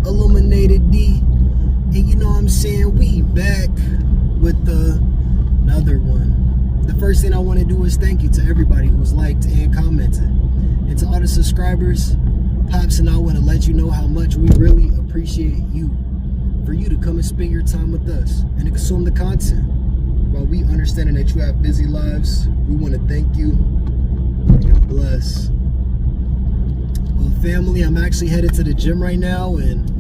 Illuminated D. And you know what I'm saying? We back with another one. The first thing I want to do is thank you to everybody who's liked and commented. And to all the subscribers, Pops and I want to let you know how much we really appreciate you. For you to come and spend your time with us and to consume the content. While we understanding that you have busy lives, we want to thank you and bless. Well, family, I'm actually headed to the gym right now, and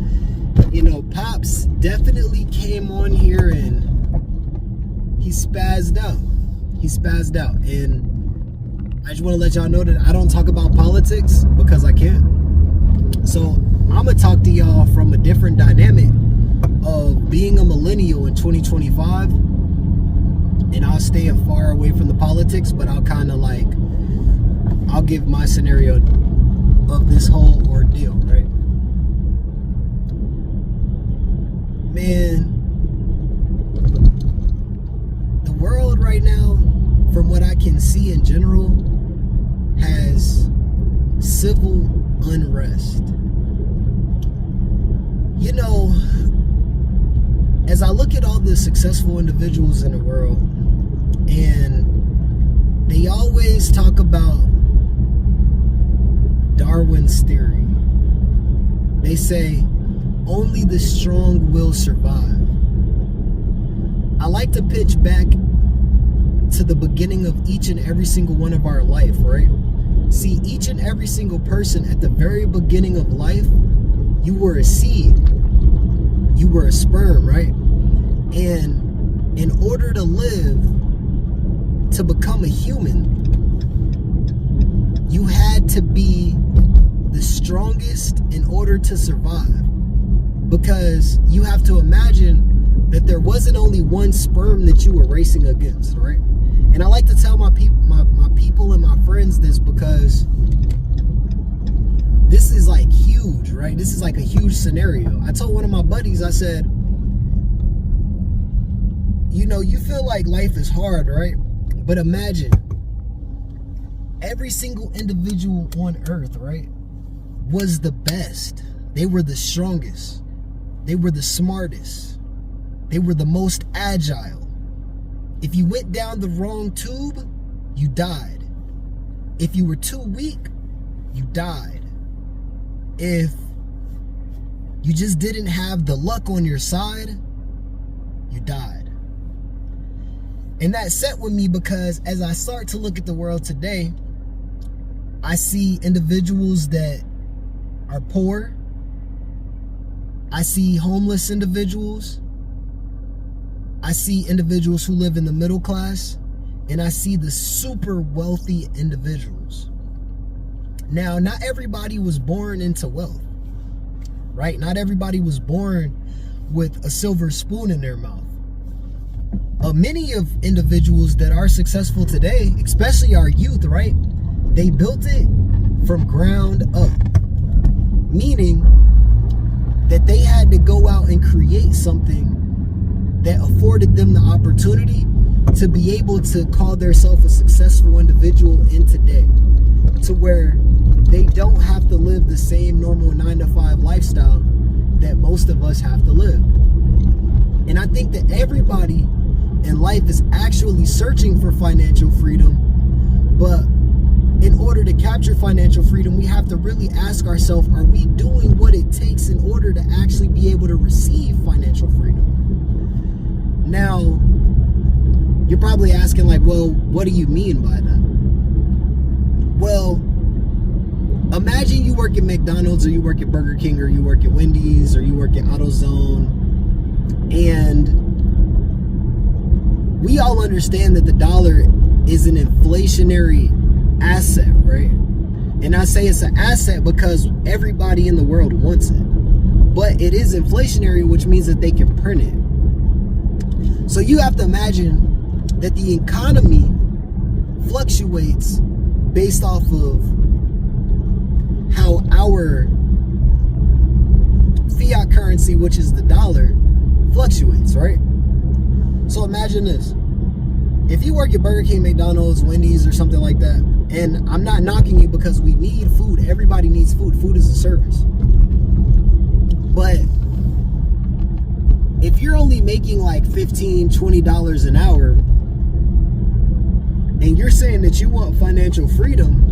you know, Pops definitely came on here and he spazzed out. And I just want to let y'all know that I don't talk about politics because I can't. So I'm gonna talk to y'all from a different dynamic of being a millennial in 2025, and I'll stay far away from the politics, but I'll kind of like, I'll give my scenario of this whole ordeal, right? Man, the world right now, from what I can see in general, has civil unrest. You know, as I look at all the successful individuals in the world, and they always talk about Darwin's theory. They say, only the strong will survive. I like to pitch back to the beginning of each and every single one of our life, right? See, each and every single person at the very beginning of life, you were a seed. You were a sperm, right? And in order to live, to become a human, you had to be the strongest in order to survive. Because you have to imagine that there wasn't only one sperm that you were racing against, right? And I like to tell my people and my friends this because this is like huge, right? This is like a huge scenario. I told one of my buddies, I said, you know, you feel like life is hard, right? But imagine every single individual on earth, right, was the best. They were the strongest. They were the smartest. They were the most agile. If you went down the wrong tube, you died. If you were too weak, you died. If you just didn't have the luck on your side, you died. And that set with me because as I start to look at the world today, I see individuals that are poor. I see homeless individuals. I see individuals who live in the middle class. And I see the super wealthy individuals. Now, not everybody was born into wealth, right? Not everybody was born with a silver spoon in their mouth. Many of individuals that are successful today, especially our youth, right? They built it from ground up. Meaning that they had to go out and create something that afforded them the opportunity to be able to call themselves a successful individual in today. To where they don't have to live the same normal 9-to-5 lifestyle that most of us have to live. And I think that everybody in life is actually searching for financial freedom. But in order to capture financial freedom, we have to really ask ourselves, are we doing what it takes in order to actually be able to receive financial freedom? Now, you're probably asking like, well, what do you mean by that? Well, imagine you work at McDonald's or you work at Burger King or you work at Wendy's or you work at AutoZone, and we all understand that the dollar is an inflationary asset, right? And I say it's an asset because everybody in the world wants it. But it is inflationary, which means that they can print it. So you have to imagine that the economy fluctuates based off of how our fiat currency, which is the dollar, fluctuates, right? So imagine this. If you work at Burger King, McDonald's, Wendy's, or something like that, and I'm not knocking you because we need food. Everybody needs food. Food is a service. But if you're only making like $15, $20 an hour, and you're saying that you want financial freedom,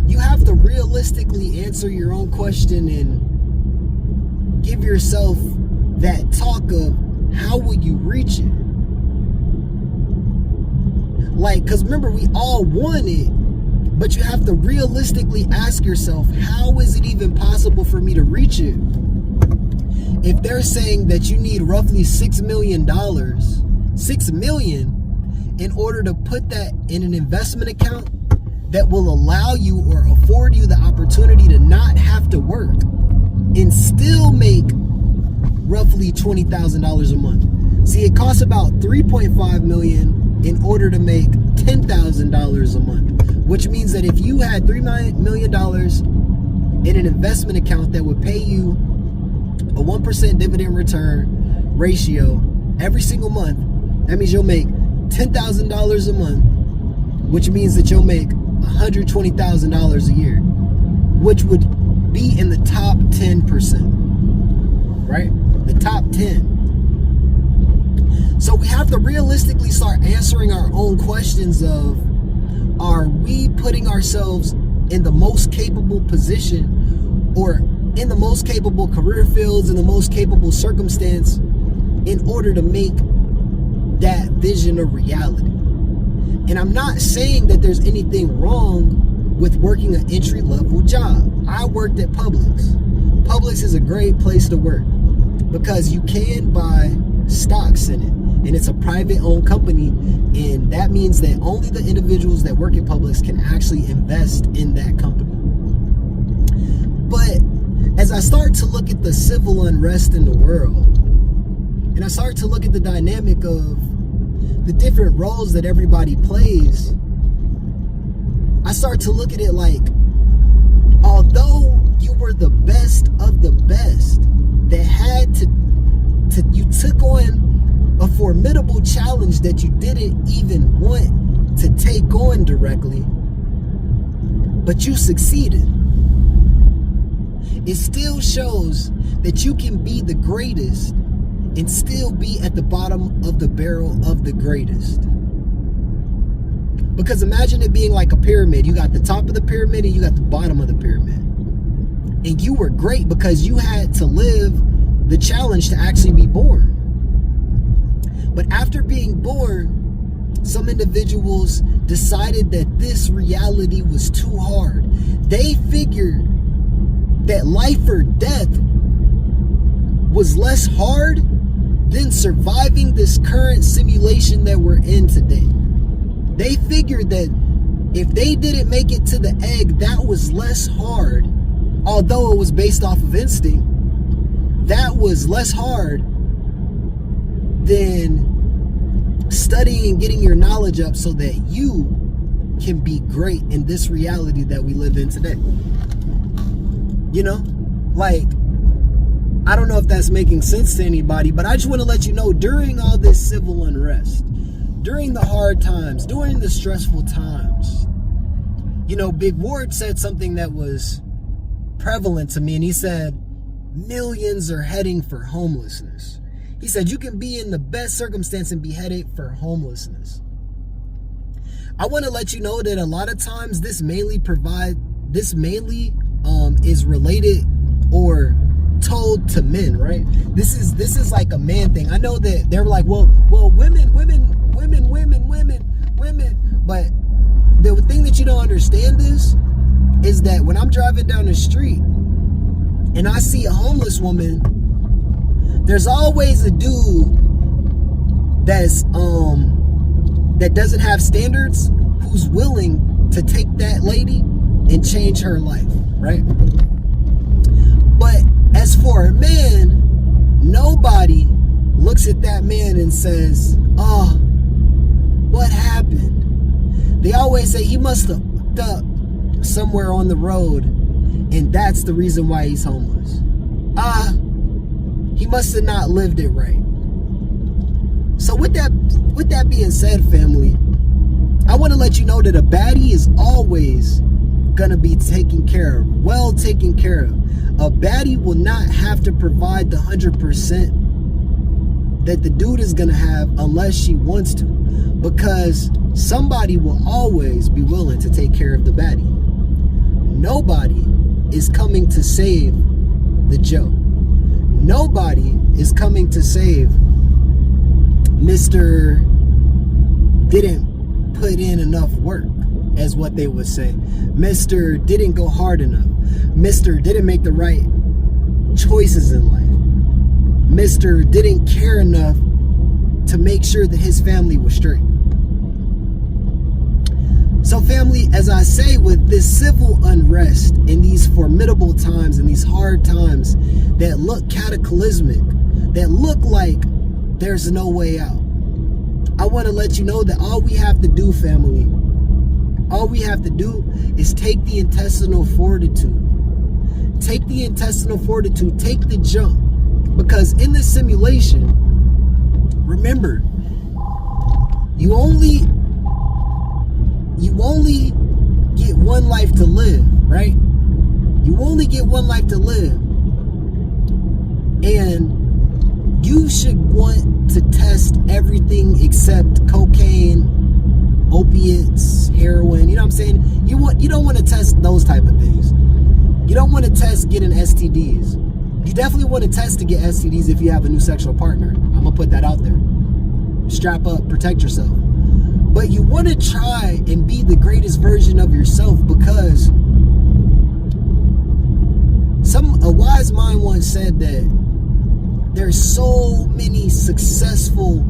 you have to realistically answer your own question and give yourself that talk of how will you reach it? Like, because remember, we all want it, but you have to realistically ask yourself, how is it even possible for me to reach it? If they're saying that you need roughly $6 million, $6 million, in order to put that in an investment account that will allow you or afford you the opportunity to not have to work and still make roughly $20,000 a month. See, it costs about $3.5 million in order to make $10,000 a month, which means that if you had $3 million in an investment account that would pay you a 1% dividend return ratio every single month, that means you'll make $10,000 a month, which means that you'll make $120,000 a year, which would be in the top 10%, right? The top 10. So we have to realistically start answering our own questions of, are we putting ourselves in the most capable position or in the most capable career fields, in the most capable circumstance in order to make that vision a reality? And I'm not saying that there's anything wrong with working an entry-level job. I worked at Publix. Publix is a great place to work because you can buy stocks in it, and it's a private-owned company, and that means that only the individuals that work at Publix can actually invest in that company. But as I start to look at the civil unrest in the world, and I start to look at the dynamic of the different roles that everybody plays, I start to look at it like, although you were the best of the best that had to you took on a formidable challenge that you didn't even want to take on directly, but you succeeded. It still shows that you can be the greatest and still be at the bottom of the barrel of the greatest. Because imagine it being like a pyramid. You got the top of the pyramid and you got the bottom of the pyramid. And you were great because you had to live the challenge to actually be born. But after being born, some individuals decided that this reality was too hard. They figured that life or death was less hard than surviving this current simulation that we're in today. They figured that if they didn't make it to the egg, that was less hard, although it was based off of instinct. That was less hard than studying and getting your knowledge up so that you can be great in this reality that we live in today. You know, like, I don't know if that's making sense to anybody, but I just want to let you know, during all this civil unrest, during the hard times, during the stressful times, you know, Big Ward said something that was prevalent to me, and he said, millions are heading for homelessness. He said, you can be in the best circumstance and be headed for homelessness. I want to let you know that a lot of times this mainly is related or told to men, right? This is like a man thing. I know that they're like, well, women. But the thing that you don't understand is that when I'm driving down the street and I see a homeless woman, there's always a dude that doesn't have standards who's willing to take that lady and change her life, right? But as for a man, nobody looks at that man and says, oh, what happened? They always say he must have fucked up somewhere on the road, and that's the reason why he's homeless. He must have not lived it right. So with that being said, family, I want to let you know that a baddie is always gonna be taken care of, well taken care of. A baddie will not have to provide the 100% that the dude is gonna have unless she wants to, because somebody will always be willing to take care of the baddie. Nobody is coming to save the Joe. Nobody is coming to save Mr. didn't put in enough work, as what they would say. Mr. didn't go hard enough. Mr. didn't make the right choices in life. Mr. didn't care enough to make sure that his family was straight. So family, as I say, with this civil unrest in these formidable times, in these hard times that look cataclysmic, that look like there's no way out, I want to let you know that all we have to do, family, all we have to do is take the intestinal fortitude. Take the intestinal fortitude, take the jump. Because in this simulation, remember, you only get one life to live, right? You only get one life to live. And you should want to test everything except cocaine, opiates, heroin, you know what I'm saying? You don't want to test those type of things. You don't want to test getting STDs. You definitely want to test to get STDs if you have a new sexual partner. I'm going to put that out there. Strap up, protect yourself. But you want to try and be the greatest version of yourself, because a wise mind once said that there's so many successful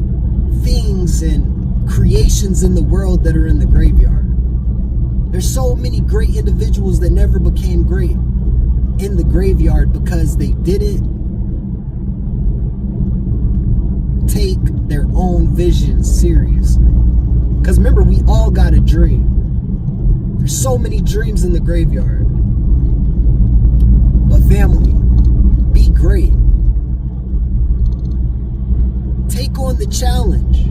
things and creations in the world that are in the graveyard. There's so many great individuals that never became great in the graveyard because they didn't take their own vision seriously. Because remember, we all got a dream. There's so many dreams in the graveyard. But family, be great. Take on the challenge.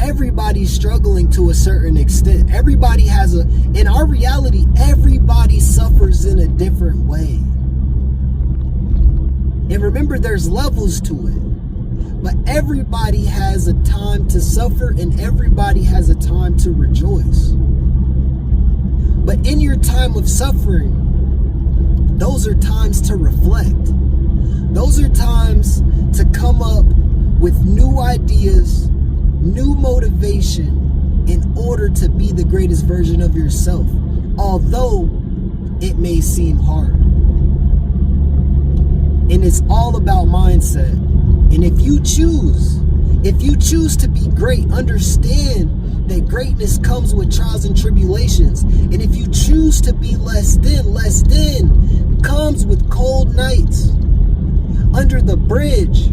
Everybody's struggling to a certain extent. Everybody has in our reality, everybody suffers in a different way. And remember, there's levels to it. But everybody has a time to suffer and everybody has a time to rejoice. But in your time of suffering, those are times to reflect. Those are times to come up with new ideas, new motivation in order to be the greatest version of yourself, although it may seem hard. And it's all about mindset. And if you choose to be great, understand that greatness comes with trials and tribulations. And if you choose to be less than comes with cold nights under the bridge,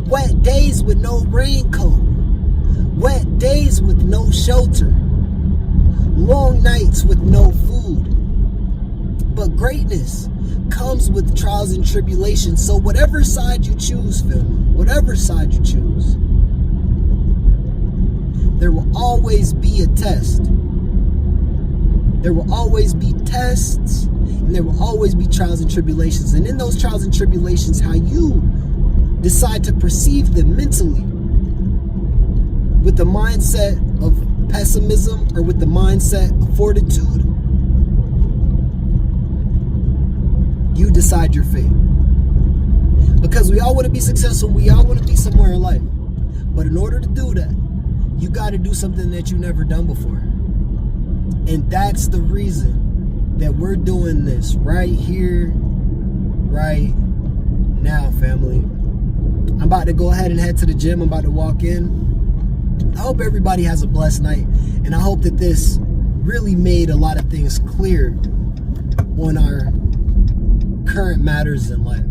wet days with no raincoat, wet days with no shelter, long nights with no food. But greatness comes with trials and tribulations. So whatever side you choose, family, whatever side you choose, there will always be a test. There will always be tests, and there will always be trials and tribulations. And in those trials and tribulations, how you decide to perceive them mentally, with the mindset of pessimism or with the mindset of fortitude, you decide your fate. Because we all want to be successful, we all want to be somewhere in life. But in order to do that, you got to do something that you've never done before. And that's the reason that we're doing this right here, right now, family. I'm about to go ahead and head to the gym. I'm about to walk in. I hope everybody has a blessed night. And I hope that this really made a lot of things clear on our current matters in life.